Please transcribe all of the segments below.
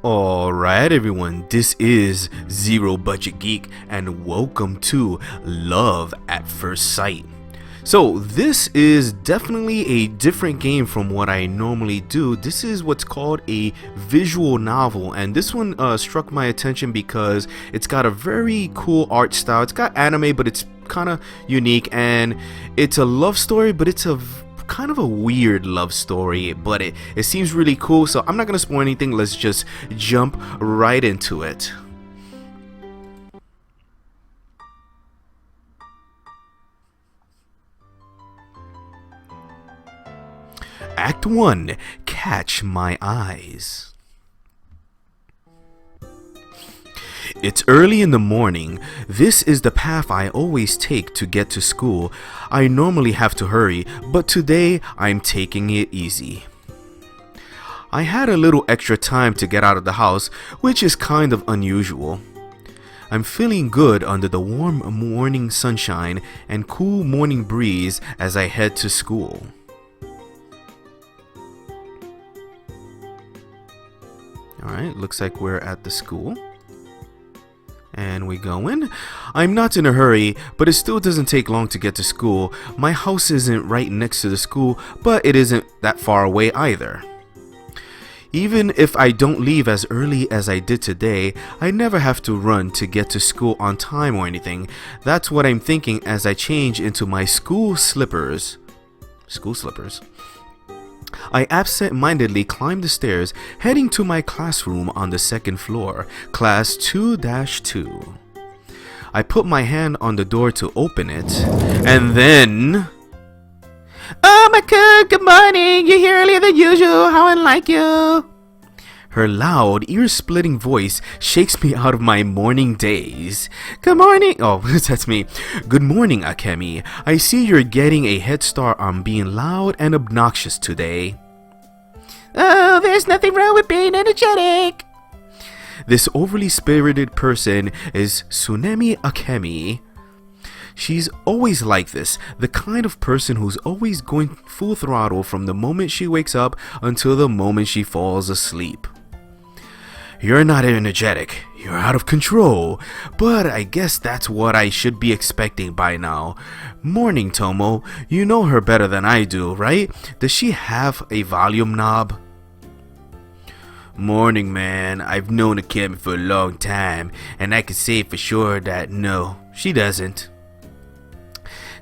Alright everyone, this is Zero Budget Geek and welcome to Love at First Sight. So this is definitely a different game from what I normally do. This is what's called a visual novel, and this one struck my attention because it's got a very cool art style. It's got anime, but it's kind of unique, and it's a love story, but it's a kind of a weird love story, but it seems really cool. So I'm not gonna spoil anything. Let's just jump right into it. Act 1, Catch My Eyes. It's early in the morning. This is the path I always take to get to school. I normally have to hurry, but today I'm taking it easy. I had a little extra time to get out of the house, which is kind of unusual. I'm feeling good under the warm morning sunshine and cool morning breeze as I head to school. Alright, looks like we're at the school. And we go in. I'm not in a hurry, but it still doesn't take long to get to school. My house isn't right next to the school, but it isn't that far away either. Even if I don't leave as early as I did today, I never have to run to get to school on time or anything. That's what I'm thinking as I change into my school slippers. School slippers. I absent-mindedly climb the stairs, heading to my classroom on the second floor, class 2-2. I put my hand on the door to open it, and then... "Oh my god, good morning! You're here earlier than usual, how unlike you!" Her loud, ear-splitting voice shakes me out of my morning daze. "Good morning." Oh, that's me. "Good morning, Akemi. I see you're getting a head start on being loud and obnoxious today." "Oh, there's nothing wrong with being energetic." This overly spirited person is Tsunemi Akemi. She's always like this, the kind of person who's always going full throttle from the moment she wakes up until the moment she falls asleep. "You're not energetic, you're out of control, but I guess that's what I should be expecting by now. Morning, Tomo. You know her better than I do, right? Does she have a volume knob?" "Morning, man. I've known Akemi for a long time, and I can say for sure that no, she doesn't."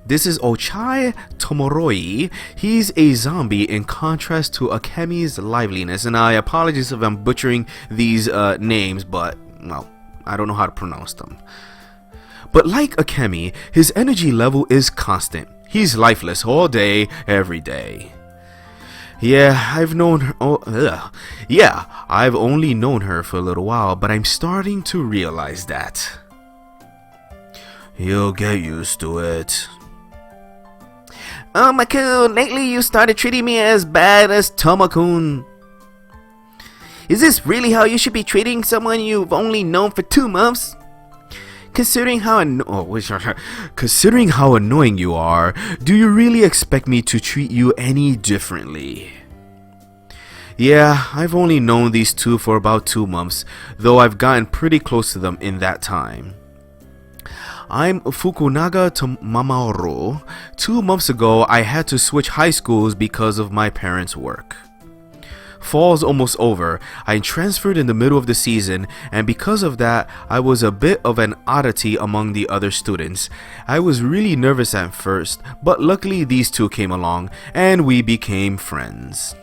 This is Ochai Tomoroi. He's a zombie in contrast to Akemi's liveliness, and I apologize if I'm butchering these names, but, well, I don't know how to pronounce them. But like Akemi, his energy level is constant. He's lifeless all day, every day. I've only known her for a little while, but I'm starting to realize that. You'll get used to it. "Oh my god, lately you started treating me as bad as Tomo-kun. Is this really how you should be treating someone you've only known for 2 months? Considering how annoying you are, do you really expect me to treat you any differently?" Yeah, I've only known these two for about 2 months, though I've gotten pretty close to them in that time. I'm Fukunaga to Mamoru. 2 months ago, I had to switch high schools because of my parents' work. Fall's almost over. I transferred in the middle of the season, and because of that, I was a bit of an oddity among the other students. I was really nervous at first, but luckily these two came along, and we became friends.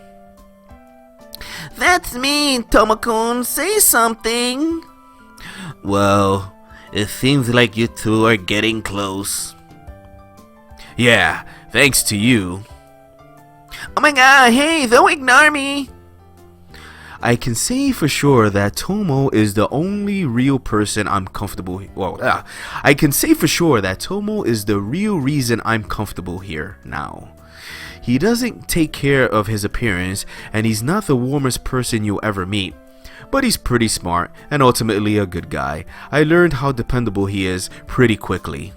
"That's mean, Tomo-kun. Say something." "Well, it seems like you two are getting close." "Yeah, thanks to you." "Oh my god, hey, don't ignore me." I can say for sure that Tomo is the only real person I'm comfortable. I can say for sure that Tomo is the real reason I'm comfortable here now. He doesn't take care of his appearance, and he's not the warmest person you'll ever meet. But he's pretty smart and ultimately a good guy. I learned how dependable he is pretty quickly.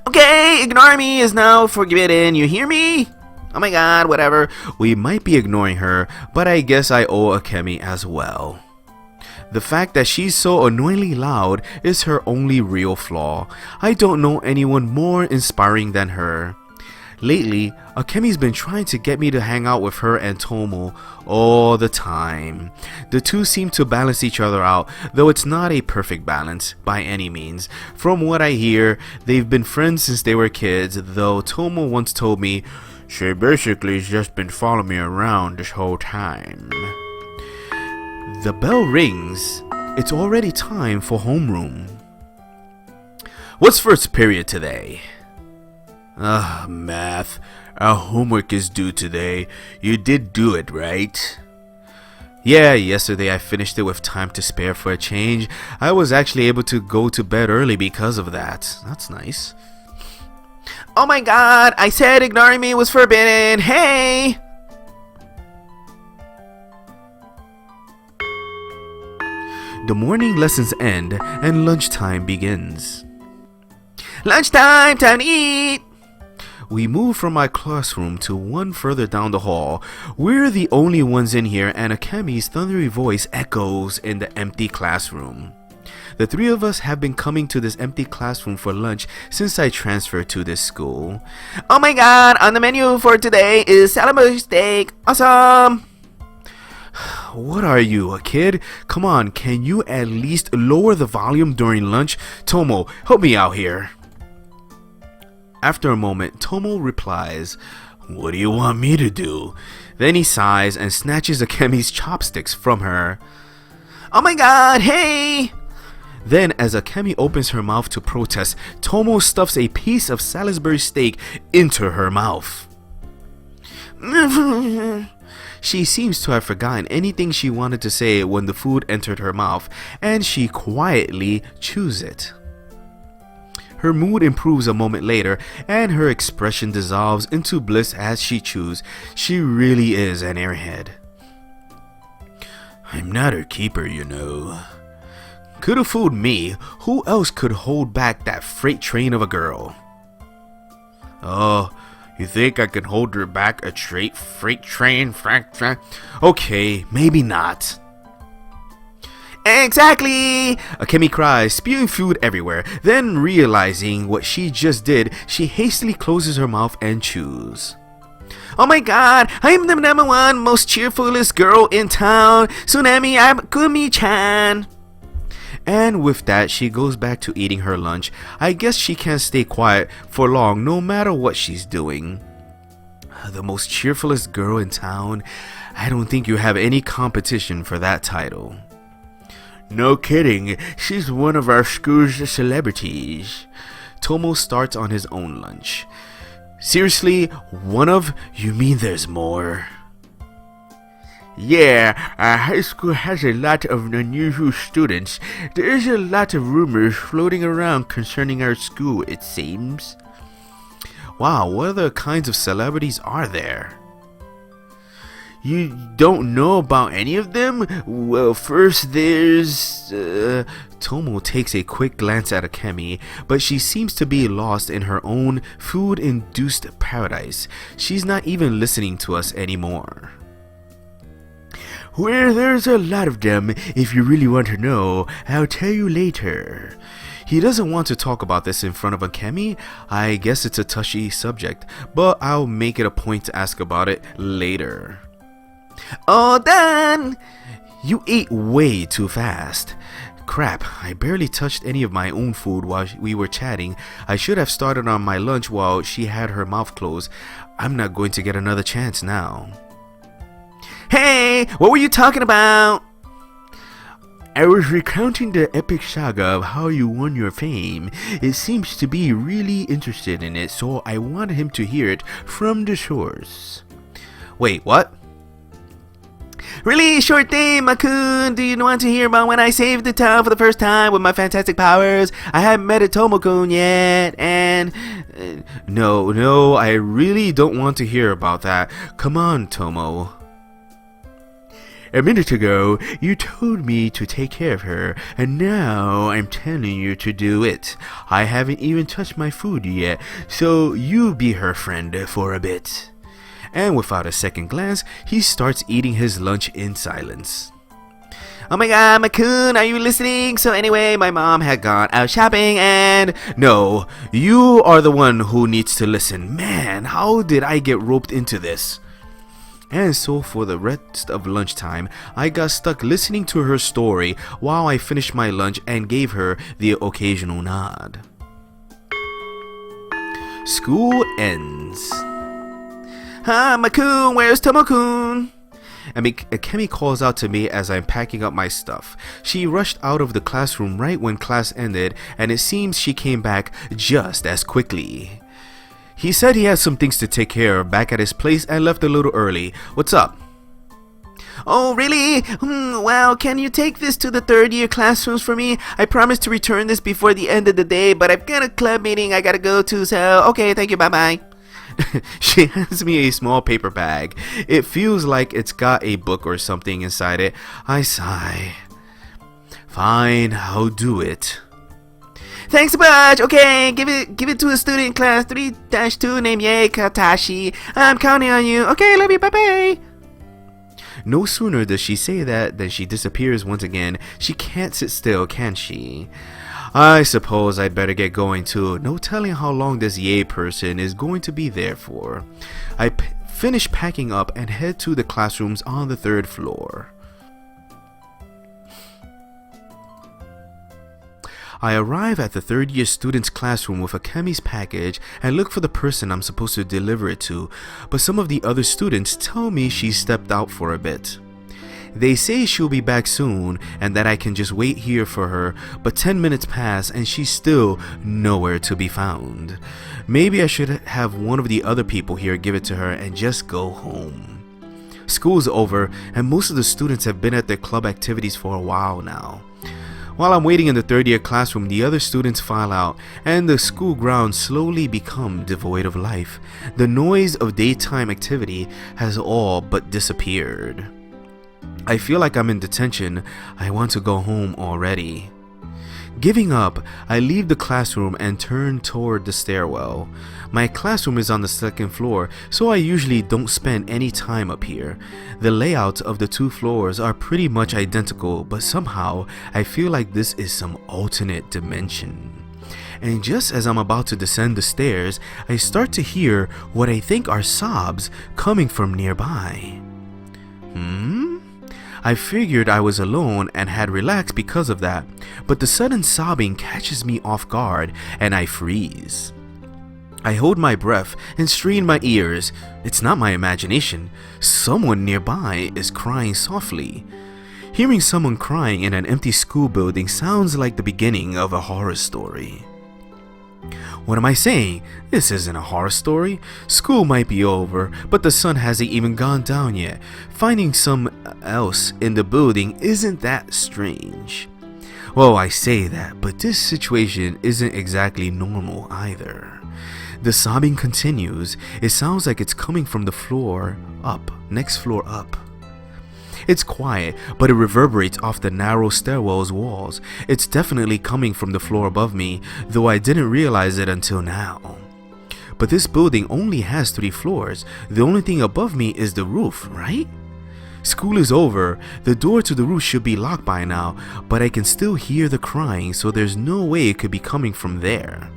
"Okay, ignore me is now forbidden, you hear me?" Oh my god, whatever. We might be ignoring her, but I guess I owe Akemi as well. The fact that she's so annoyingly loud is her only real flaw. I don't know anyone more inspiring than her. Lately, Akemi's been trying to get me to hang out with her and Tomo all the time. The two seem to balance each other out, though it's not a perfect balance by any means. From what I hear, they've been friends since they were kids, though Tomo once told me, "She basically's just been following me around this whole time." The bell rings. It's already time for homeroom. What's first period today? Math. Our homework is due today. You did do it, right? Yeah, yesterday I finished it with time to spare for a change. I was actually able to go to bed early because of that. That's nice. Oh my god, I said ignoring me was forbidden. Hey! The morning lessons end and lunchtime begins. Lunchtime, time to eat! We move from my classroom to one further down the hall. We're the only ones in here, and Akemi's thundery voice echoes in the empty classroom. The three of us have been coming to this empty classroom for lunch since I transferred to this school. Oh my god, on the menu for today is salad steak. Awesome! What are you, a kid? Come on, can you at least lower the volume during lunch? Tomo, help me out here. After a moment, Tomo replies, "What do you want me to do?" Then he sighs and snatches Akemi's chopsticks from her. Oh my god, hey! Then, as Akemi opens her mouth to protest, Tomo stuffs a piece of Salisbury steak into her mouth. She seems to have forgotten anything she wanted to say when the food entered her mouth, and she quietly chews it. Her mood improves a moment later, and her expression dissolves into bliss as she chews. She really is an airhead. I'm not her keeper, you know. Could have fooled me. Who else could hold back that freight train of a girl? Oh, you think I can hold her back a freight train? Okay, maybe not. Exactly! Akemi cries, spewing food everywhere. Then, realizing what she just did, she hastily closes her mouth and chews. Oh my god, I'm the number one most cheerfulest girl in town, Tsunami Abukumi-chan! And with that, she goes back to eating her lunch. I guess she can't stay quiet for long no matter what she's doing. The most cheerfulest girl in town? I don't think you have any competition for that title. No kidding, she's one of our school's celebrities. Tomo starts on his own lunch. Seriously, one of? You mean there's more? Yeah, our high school has a lot of unusual students. There is a lot of rumors floating around concerning our school, it seems. Wow, what other kinds of celebrities are there? You don't know about any of them? Well, first there's... Tomo takes a quick glance at Akemi, but she seems to be lost in her own food-induced paradise. She's not even listening to us anymore. Well, there's a lot of them. If you really want to know, I'll tell you later. He doesn't want to talk about this in front of Akemi. I guess it's a touchy subject, but I'll make it a point to ask about it later. All done! You ate way too fast. Crap, I barely touched any of my own food while we were chatting. I should have started on my lunch while she had her mouth closed. I'm not going to get another chance now. Hey, what were you talking about? I was recounting the epic saga of how you won your fame. It seems to be really interested in it, so I wanted him to hear it from the source. Wait, what? Really short thing, Makun. Do you want to hear about when I saved the town for the first time with my fantastic powers? I haven't met a Tomo-kun yet, and... No, I really don't want to hear about that. Come on, Tomo. A minute ago, you told me to take care of her, and now I'm telling you to do it. I haven't even touched my food yet, so you be her friend for a bit. and without a second glance, he starts eating his lunch in silence. Oh my god, Makun, are you listening? So anyway, my mom had gone out shopping and... No, you are the one who needs to listen. Man, how did I get roped into this? And so for the rest of lunchtime, I got stuck listening to her story while I finished my lunch and gave her the occasional nod. School ends. Hi, Makun, where's Tomo-kun? Kemi calls out to me as I'm packing up my stuff. She rushed out of the classroom right when class ended, and it seems she came back just as quickly. He said he has some things to take care of back at his place and left a little early. What's up? Oh, really? Well, can you take this to the third year classrooms for me? I promised to return this before the end of the day, but I've got a club meeting I gotta go to, so okay, thank you, bye-bye. She hands me a small paper bag. It feels like it's got a book or something inside it. I sigh. Fine, I'll do it. Thanks a bunch. Okay, give it to a student in class 3-2 named Ye Katashi. I'm counting on you. Okay, love you. Bye-bye. No sooner does she say that than she disappears once again. She can't sit still, can she? I suppose I'd better get going too. No telling how long this Ye person is going to be there for. I finish packing up and head to the classrooms on the third floor. I arrive at the third year student's classroom with Akemi's package and look for the person I'm supposed to deliver it to, but some of the other students tell me she stepped out for a bit. They say she'll be back soon and that I can just wait here for her, but 10 minutes pass and she's still nowhere to be found. Maybe I should have one of the other people here give it to her and just go home. School's over and most of the students have been at their club activities for a while now. While I'm waiting in the third year classroom, the other students file out and the school grounds slowly become devoid of life. The noise of daytime activity has all but disappeared. I feel like I'm in detention. I want to go home already. Giving up, I leave the classroom and turn toward the stairwell. My classroom is on the second floor, so I usually don't spend any time up here. The layouts of the two floors are pretty much identical, but somehow I feel like this is some alternate dimension. And just as I'm about to descend the stairs, I start to hear what I think are sobs coming from nearby. I figured I was alone and had relaxed because of that, but the sudden sobbing catches me off guard and I freeze. I hold my breath and strain my ears. It's not my imagination. Someone nearby is crying softly. Hearing someone crying in an empty school building sounds like the beginning of a horror story. What am I saying? This isn't a horror story. School might be over, but the sun hasn't even gone down yet. Finding someone else in the building isn't that strange. Well, I say that, but this situation isn't exactly normal either. The sobbing continues. It sounds like it's coming from the floor up, next floor up. It's quiet, but it reverberates off the narrow stairwell's walls. It's definitely coming from the floor above me, though I didn't realize it until now. But this building only has 3 floors. The only thing above me is the roof, right? School is over. The door to the roof should be locked by now, but I can still hear the crying, so there's no way it could be coming from there.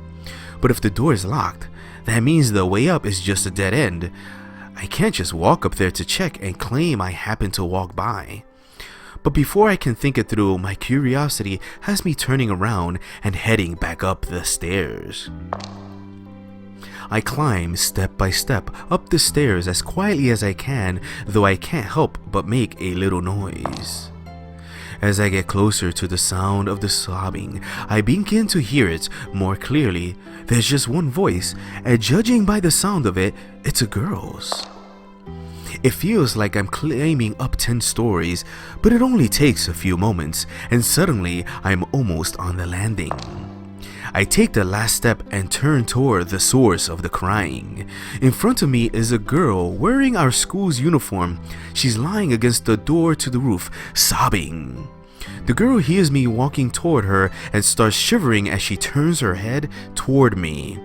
But if the door is locked, that means the way up is just a dead end. I can't just walk up there to check and claim I happened to walk by. But before I can think it through, my curiosity has me turning around and heading back up the stairs. I climb step by step up the stairs as quietly as I can, though I can't help but make a little noise. As I get closer to the sound of the sobbing, I begin to hear it more clearly. There's just one voice, and judging by the sound of it, it's a girl's. It feels like I'm climbing up 10 stories, but it only takes a few moments, and suddenly I'm almost on the landing. I take the last step and turn toward the source of the crying. In front of me is a girl wearing our school's uniform. She's lying against the door to the roof, sobbing. The girl hears me walking toward her and starts shivering as she turns her head toward me.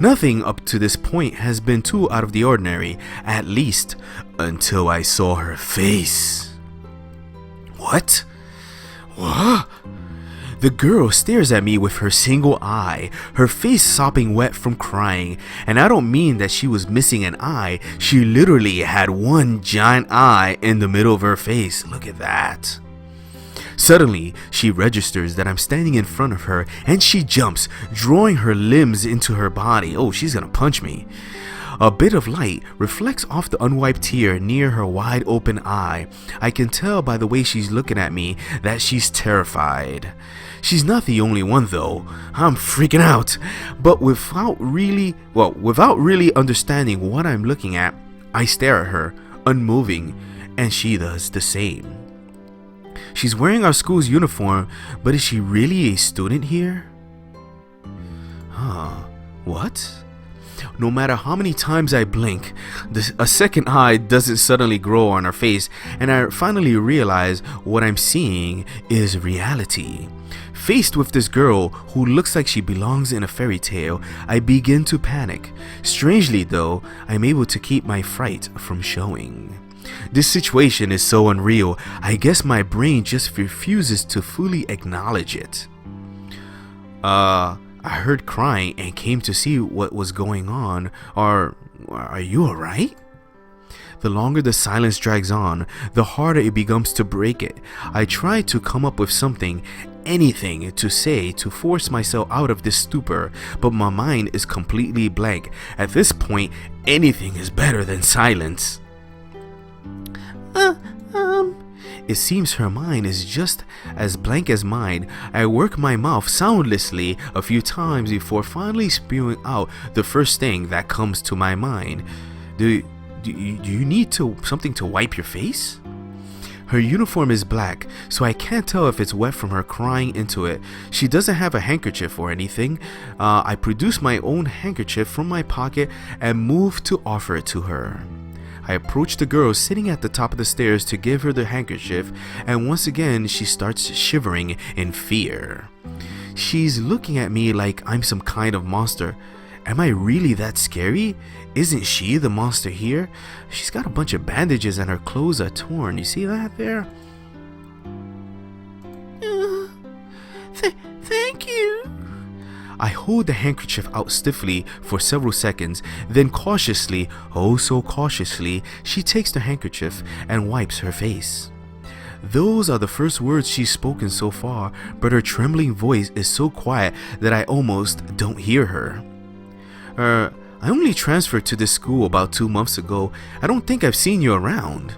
Nothing up to this point has been too out of the ordinary, at least until I saw her face. What? What? The girl stares at me with her single eye, her face sopping wet from crying, and I don't mean that she was missing an eye, she literally had one giant eye in the middle of her face. Look at that. Suddenly, she registers that I'm standing in front of her and she jumps, drawing her limbs into her body. Oh, she's gonna punch me. A bit of light reflects off the unwiped tear near her wide open eye. I can tell by the way she's looking at me that she's terrified. She's not the only one though. I'm freaking out. But without really understanding what I'm looking at, I stare at her, unmoving, and she does the same. She's wearing our school's uniform, but is she really a student here? What? No matter how many times I blink, a second eye doesn't suddenly grow on her face, and I finally realize what I'm seeing is reality. Faced with this girl who looks like she belongs in a fairy tale, I begin to panic. Strangely though, I'm able to keep my fright from showing. This situation is so unreal, I guess my brain just refuses to fully acknowledge it. I heard crying and came to see what was going on. Are you alright? The longer the silence drags on, the harder it becomes to break it. I try to come up with something, anything to say to force myself out of this stupor, but my mind is completely blank. At this point, anything is better than silence. It seems her mind is just as blank as mine. I work my mouth soundlessly a few times before finally spewing out the first thing that comes to my mind. Do you need something to wipe your face? Her uniform is black, so I can't tell if it's wet from her crying into it. She doesn't have a handkerchief or anything. I produce my own handkerchief from my pocket and move to offer it to her. I approach the girl sitting at the top of the stairs to give her the handkerchief, and once again she starts shivering in fear. She's looking at me like I'm some kind of monster. Am I really that scary? Isn't she the monster here? She's got a bunch of bandages and her clothes are torn. You see that there? Thank you. I hold the handkerchief out stiffly for several seconds, then cautiously, oh so cautiously, she takes the handkerchief and wipes her face. Those are the first words she's spoken so far, but her trembling voice is so quiet that I almost don't hear her. I only transferred to this school about 2 months ago. I don't think I've seen you around.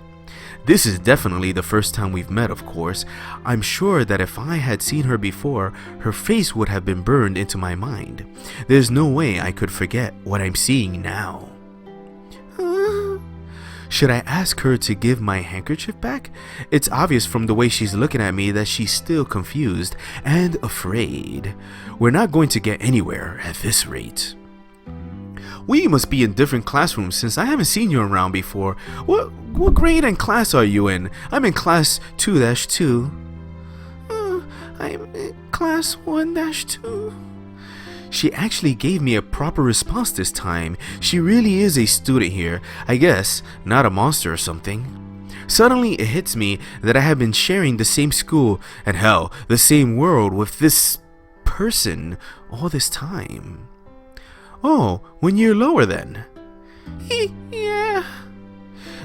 This is definitely the first time we've met, of course. I'm sure that if I had seen her before, her face would have been burned into my mind. There's no way I could forget what I'm seeing now. Should I ask her to give my handkerchief back? It's obvious from the way she's looking at me that she's still confused and afraid. We're not going to get anywhere at this rate. We must be in different classrooms since I haven't seen you around before. What grade and class are you in? I'm in class 2-2. I'm in class 1-2. She actually gave me a proper response this time. She really is a student here. I guess, not a monster or something. Suddenly it hits me that I have been sharing the same school and hell, the same world with this person all this time. Oh, 1 year lower then. Yeah.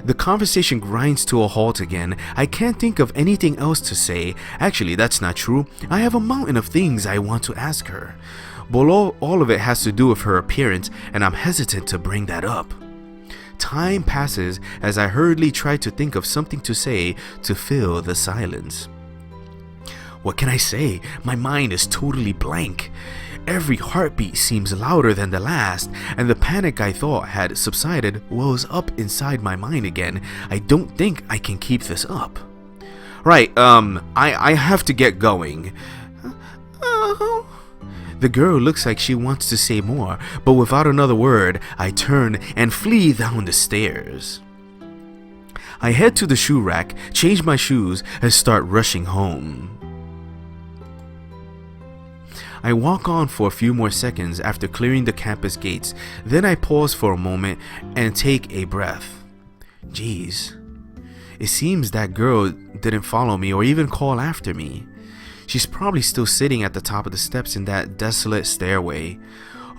The conversation grinds to a halt again. I can't think of anything else to say. Actually, that's not true. I have a mountain of things I want to ask her. But all of it has to do with her appearance, and I'm hesitant to bring that up. Time passes as I hurriedly try to think of something to say to fill the silence. What can I say? My mind is totally blank. Every heartbeat seems louder than the last, and the panic I thought had subsided wells up inside my mind again. I don't think I can keep this up. Right, I have to get going. The girl looks like she wants to say more, but without another word, I turn and flee down the stairs. I head to the shoe rack, change my shoes, and start rushing home. I walk on for a few more seconds after clearing the campus gates. Then I pause for a moment and take a breath. Jeez. It seems that girl didn't follow me or even call after me. She's probably still sitting at the top of the steps in that desolate stairway.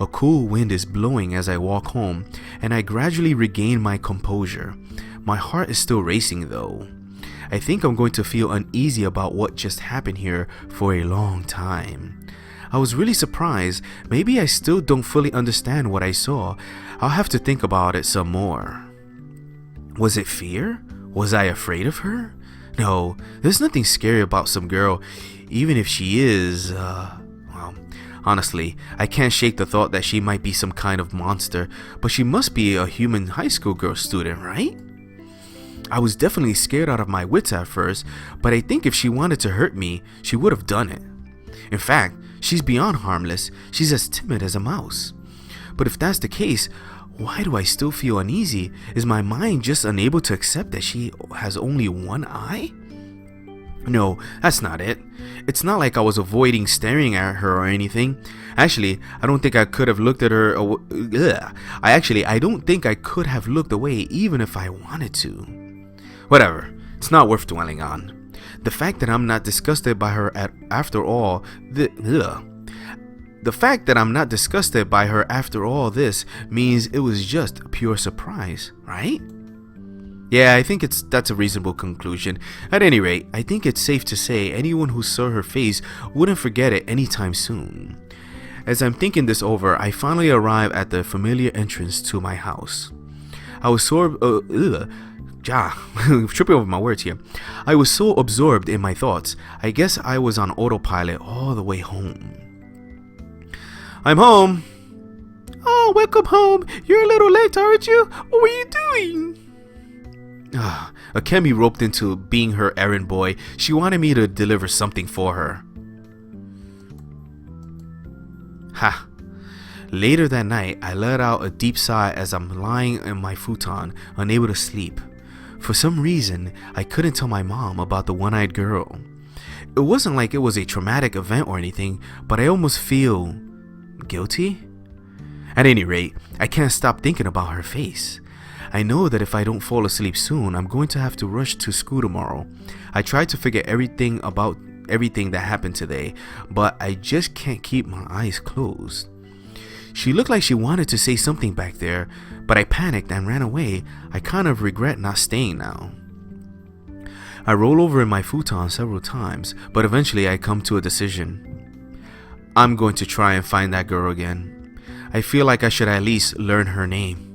A cool wind is blowing as I walk home, and I gradually regain my composure. My heart is still racing though. I think I'm going to feel uneasy about what just happened here for a long time. I was really surprised. Maybe I still don't fully understand what I saw. I'll have to think about it some more. Was it fear? Was I afraid of her? No, there's nothing scary about some girl, even if she is, well, honestly, I can't shake the thought that she might be some kind of monster, but she must be a human high school girl student, right? I was definitely scared out of my wits at first, but I think if she wanted to hurt me, she would have done it. In fact, she's beyond harmless. She's as timid as a mouse. But if that's the case, why do I still feel uneasy? Is my mind just unable to accept that she has only one eye? No, that's not it. It's not like I was avoiding staring at her or anything. Actually, I don't think I could have looked at her. I don't think I could have looked away even if I wanted to. Whatever. It's not worth dwelling on. The fact that I'm not disgusted by her after all this means it was just a pure surprise, right? Yeah, I think that's a reasonable conclusion. At any rate, I think it's safe to say anyone who saw her face wouldn't forget it anytime soon. As I'm thinking this over, I finally arrive at the familiar entrance to my house. I was tripping over my words here. I was so absorbed in my thoughts. I guess I was on autopilot all the way home. I'm home. Oh, welcome home. You're a little late, aren't you? What were you doing? Akemi roped into being her errand boy. She wanted me to deliver something for her. Ha! Later that night, I let out a deep sigh as I'm lying in my futon, unable to sleep. For some reason, I couldn't tell my mom about the one-eyed girl. It wasn't like it was a traumatic event or anything, but I almost feel guilty? At any rate, I can't stop thinking about her face. I know that if I don't fall asleep soon, I'm going to have to rush to school tomorrow. I tried to figure everything about everything that happened today, but I just can't keep my eyes closed. She looked like she wanted to say something back there, but I panicked and ran away. I kind of regret not staying now. I roll over in my futon several times, but eventually I come to a decision. I'm going to try and find that girl again. I feel like I should at least learn her name.